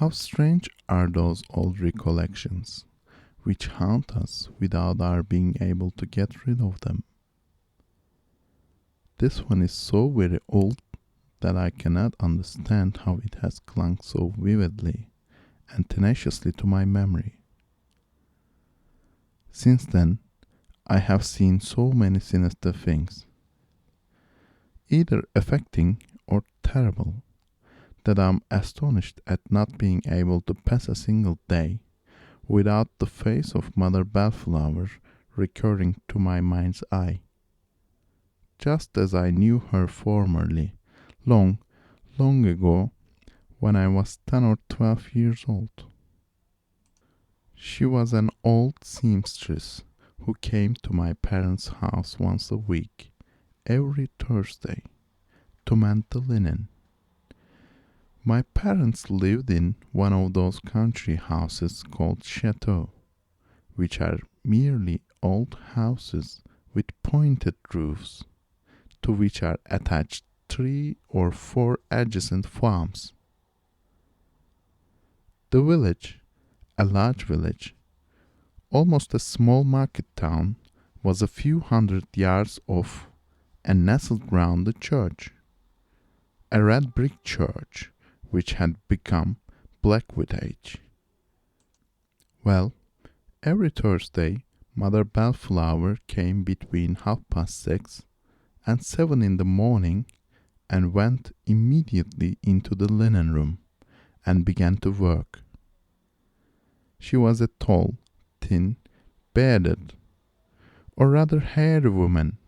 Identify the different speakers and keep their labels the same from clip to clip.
Speaker 1: How strange are those old recollections, which haunt us without our being able to get rid of them. This one is so very old that I cannot understand how it has clung so vividly and tenaciously to my memory. Since then, I have seen so many sinister things, either affecting or terrible, that I am astonished at not being able to pass a single day without the face of Mother Bellflower recurring to my mind's eye, just as I knew her formerly, long, long ago, when I was 10 or 12 years old. She was an old seamstress who came to my parents' house once a week, every Thursday, to mend the linen. My parents lived in one of those country houses called chateaux, which are merely old houses with pointed roofs, to which are attached 3 or 4 adjacent farms. The village, a large village, almost a small market town, was a few hundred yards off and nestled round the church, a red brick church which had become black with age. Well, every Thursday Mother Bellflower came between 6:30 and 7 in the morning and went immediately into the linen room and began to work. She was a tall, thin, bearded, or rather hairy woman,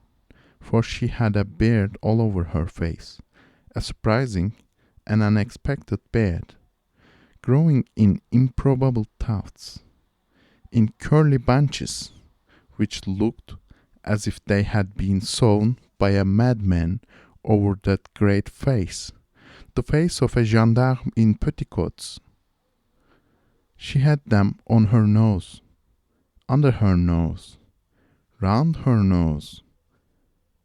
Speaker 1: for she had a beard all over her face, a surprising and unexpected beard, growing in improbable tufts, in curly bunches, which looked as if they had been sewn by a madman over that great face, the face of a gendarme in petticoats. She had them on her nose, under her nose, round her nose,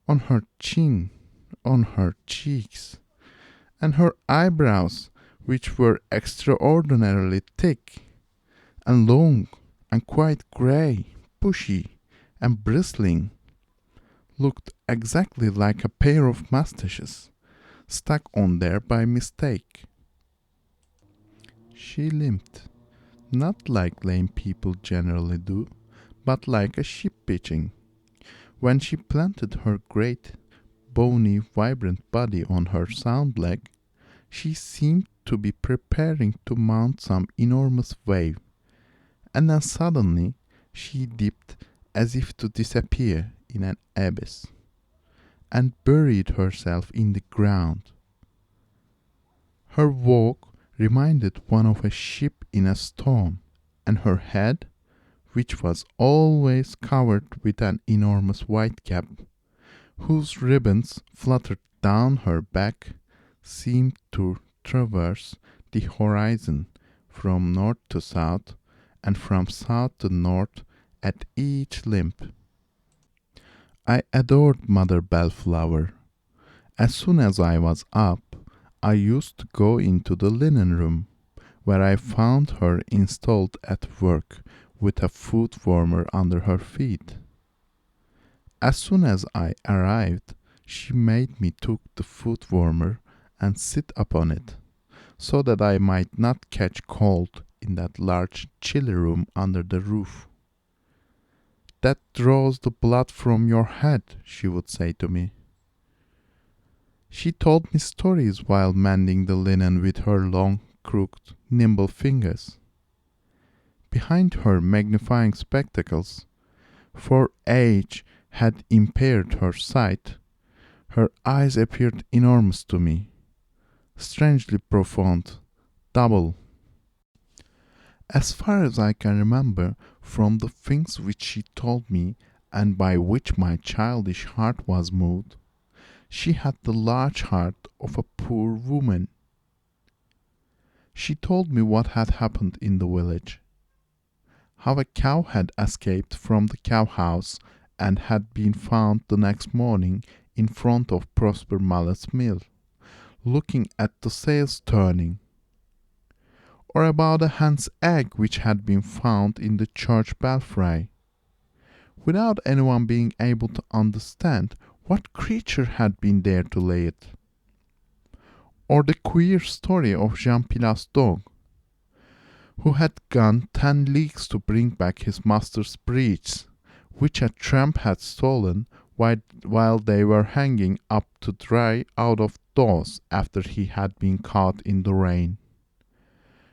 Speaker 1: on her chin, on her cheeks, and her eyebrows, which were extraordinarily thick and long and quite grey, bushy and bristling, looked exactly like a pair of moustaches stuck on there by mistake. She limped, not like lame people generally do, but like a sheep pitching. When she planted her great, bony, vibrant body on her sound leg, she seemed to be preparing to mount some enormous wave, and then suddenly she dipped as if to disappear in an abyss, and buried herself in the ground. Her walk reminded one of a ship in a storm, and her head, which was always covered with an enormous white cap, whose ribbons fluttered down her back, seemed to traverse the horizon from north to south and from south to north at each limp. I adored Mother Bellflower. As soon as I was up, I used to go into the linen room, where I found her installed at work with a foot warmer under her feet. As soon as I arrived, she made me take the foot warmer and sit upon it, so that I might not catch cold in that large chilly room under the roof. "That draws the blood from your head," she would say to me. She told me stories while mending the linen with her long, crooked, nimble fingers. Behind her magnifying spectacles, for age had impaired her sight, her eyes appeared enormous to me, strangely profound, double. As far as I can remember from the things which she told me and by which my childish heart was moved, she had the large heart of a poor woman. She told me what had happened in the village, how a cow had escaped from the cow-house and had been found the next morning in front of Prosper Mallet's mill, looking at the sails turning. or about a hen's egg which had been found in the church belfry, without anyone being able to understand what creature had been there to lay it. Or the queer story of Jean Pilat's dog, who had gone 10 leagues to bring back his master's breeches, which a tramp had stolen while they were hanging up to dry out of doors after he had been caught in the rain.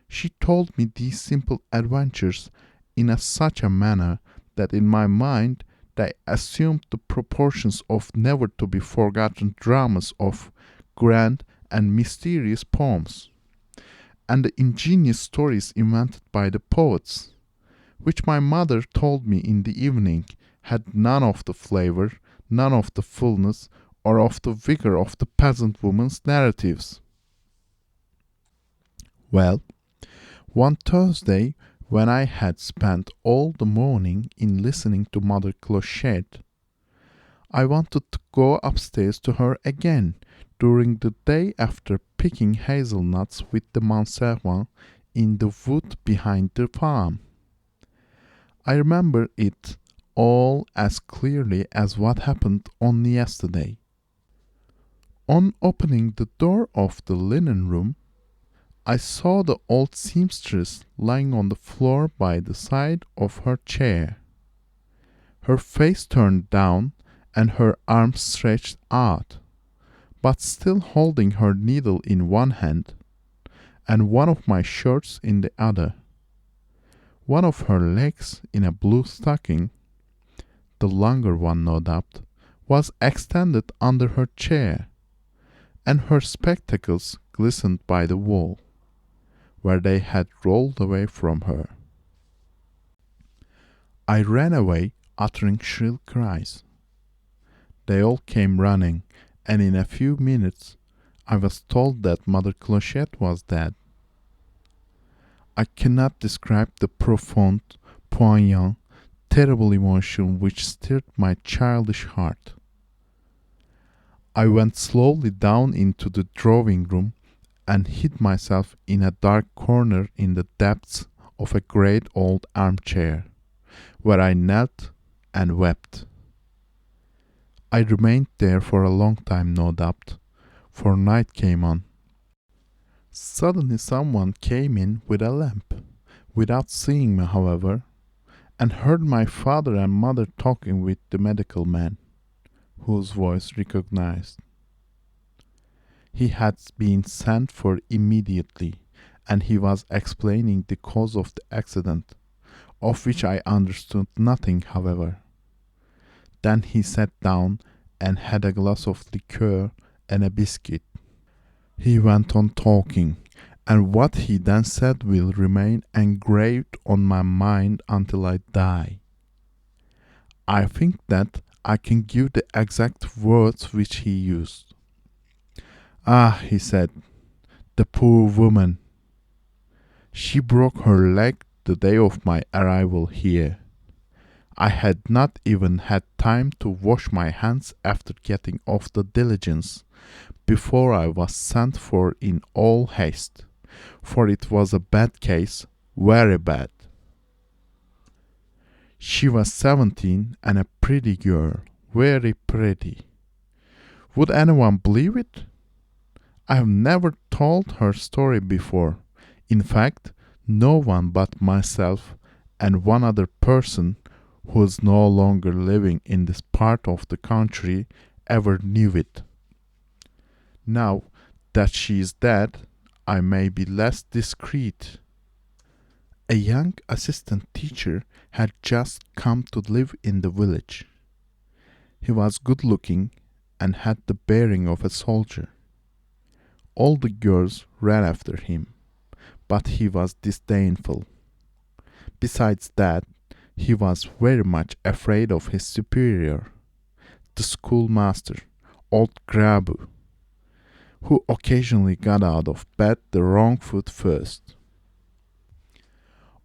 Speaker 1: She told me these simple adventures in such a manner that in my mind they assumed the proportions of never to be forgotten dramas of grand and mysterious poems, and the ingenious stories invented by the poets, which my mother told me in the evening had none of the flavor, none of the fullness, or of the vigor of the peasant woman's narratives. Well, one Thursday, when I had spent all the morning in listening to Mother Clochette, I wanted to go upstairs to her again during the day after picking hazelnuts with the manservant in the wood behind the farm. I remember it all as clearly as what happened only yesterday. On opening the door of the linen room, I saw the old seamstress lying on the floor by the side of her chair, her face turned down and her arms stretched out, but still holding her needle in one hand and one of my shirts in the other. One of her legs, in a blue stocking, the longer one no doubt, was extended under her chair, and her spectacles glistened by the wall, where they had rolled away from her. I ran away, uttering shrill cries. They all came running, and in a few minutes I was told that Mother Clochette was dead. I cannot describe the profound, poignant, terrible emotion which stirred my childish heart. I went slowly down into the drawing room and hid myself in a dark corner in the depths of a great old armchair, where I knelt and wept. I remained there for a long time, no doubt, for night came on. Suddenly someone came in with a lamp, without seeing me, however, and heard my father and mother talking with the medical man, whose voice recognized. He had been sent for immediately, and he was explaining the cause of the accident, of which I understood nothing, however. Then he sat down and had a glass of liqueur and a biscuit. He went on talking, and what he then said will remain engraved on my mind until I die. I think that I can give the exact words which he used. "Ah," he said, "the poor woman. She broke her leg the day of my arrival here. I had not even had time to wash my hands after getting off the diligence, before I was sent for in all haste, for it was a bad case, very bad. She was 17 and a pretty girl, very pretty. Would anyone believe it? I have never told her story before. In fact, no one but myself and one other person who is no longer living in this part of the country ever knew it. Now that she is dead, I may be less discreet. A young assistant teacher had just come to live in the village. He was good-looking and had the bearing of a soldier. All the girls ran after him, but he was disdainful. Besides that, he was very much afraid of his superior, the schoolmaster, old Grabu, who occasionally got out of bed the wrong foot first.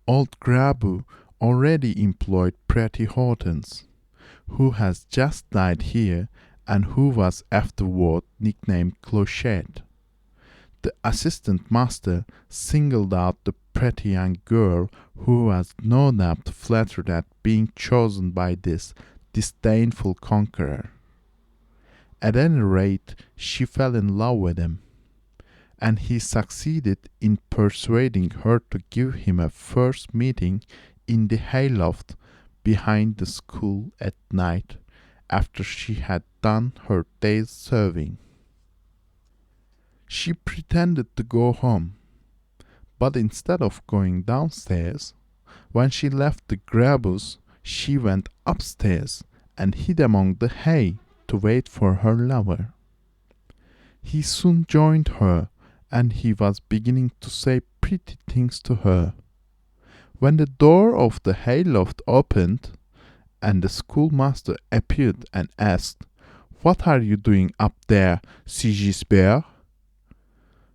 Speaker 1: Old Grabu already employed pretty Hortense, who has just died here and who was afterward nicknamed Clochette. The assistant master singled out the pretty young girl who was no doubt flattered at being chosen by this disdainful conqueror. At any rate, she fell in love with him, and he succeeded in persuading her to give him a first meeting in the hayloft behind the school at night after she had done her day's serving. She pretended to go home, but instead of going downstairs, when she left the grabus, she went upstairs and hid among the hay to wait for her lover. He soon joined her, and he was beginning to say pretty things to her, when the door of the hayloft opened, and the schoolmaster appeared and asked, "What are you doing up there, Sigisbert?"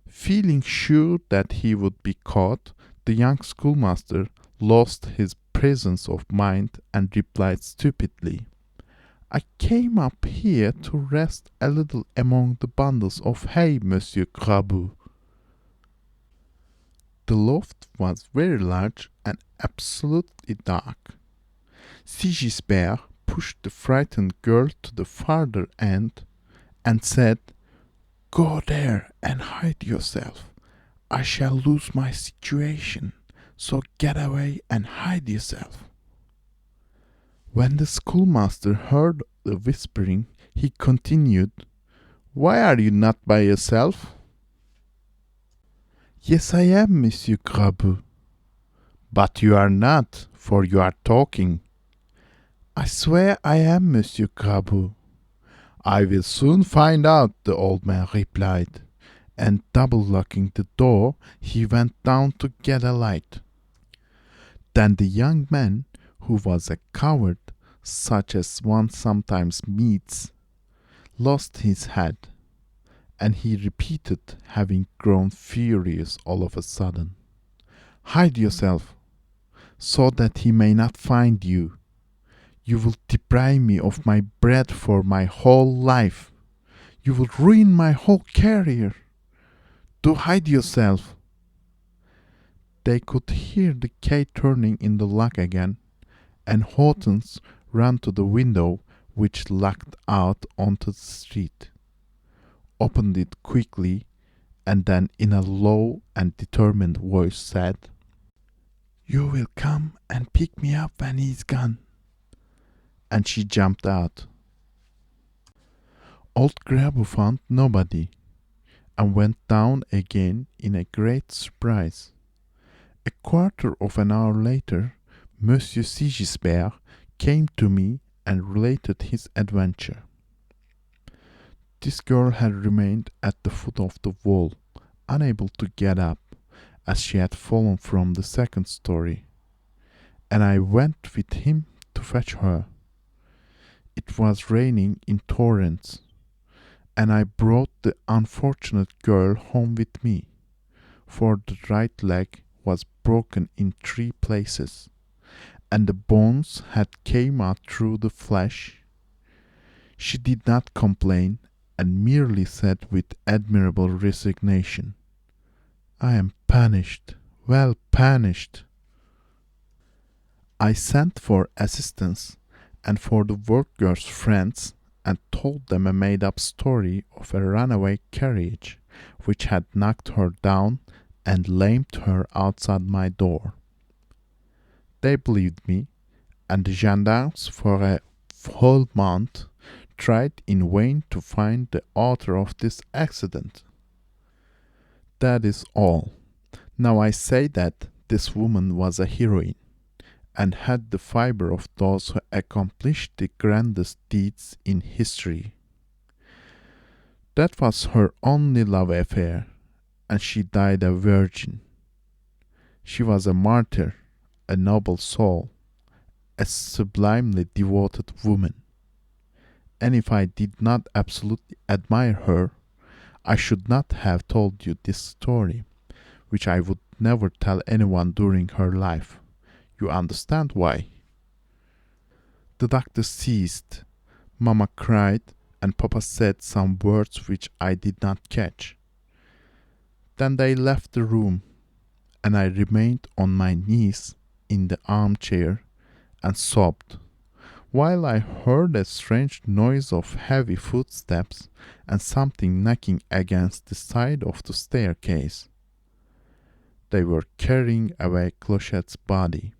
Speaker 1: Feeling sure that he would be caught, the young schoolmaster lost his presence of mind and replied stupidly, "I came up here to rest a little among the bundles of hay, Monsieur Grabu." The loft was very large and absolutely dark. Sigisbert pushed the frightened girl to the farther end and said, "Go there and hide yourself. I shall lose my situation, so get away and hide yourself." When the schoolmaster heard the whispering, he continued, "Why are you not by yourself?" "Yes, I am, Monsieur Grabu." "But you are not, for you are talking." "I swear I am, Monsieur Grabu." "I will soon find out," the old man replied, and double-locking the door, he went down to get a light. Then the young man, who was a coward, such as one sometimes meets, lost his head, and he repeated, having grown furious all of a sudden, "Hide yourself, so that he may not find you. You will deprive me of my bread for my whole life. You will ruin my whole career. Do hide yourself." They could hear the key turning in the lock again, and Hortense ran to the window which looked out onto the street, opened it quickly, and then in a low and determined voice said, "You will come and pick me up when he's gone." And she jumped out. Old Grabu found nobody, and went down again in a great surprise. A quarter of an hour later, Monsieur Sigisbert came to me and related his adventure. This girl had remained at the foot of the wall, unable to get up, as she had fallen from the second story, and I went with him to fetch her. It was raining in torrents, and I brought the unfortunate girl home with me, for the right leg was broken in 3 places, and the bones had came out through the flesh. She did not complain, and merely said with admirable resignation, "I am punished, well punished." I sent for assistance and for the workgirl's friends, and told them a made-up story of a runaway carriage which had knocked her down and lamed her outside my door. They believed me, and the gendarmes for a whole month tried in vain to find the author of this accident. That is all. Now I say that this woman was a heroine, and had the fibre of those who accomplished the grandest deeds in history. That was her only love affair, and she died a virgin. She was a martyr, a noble soul, a sublimely devoted woman. And if I did not absolutely admire her, I should not have told you this story, which I would never tell anyone during her life. You understand why? The doctor ceased. Mama cried, and Papa said some words which I did not catch. Then they left the room, and I remained on my knees in the armchair and sobbed, while I heard a strange noise of heavy footsteps and something knocking against the side of the staircase. They were carrying away Clochette's body.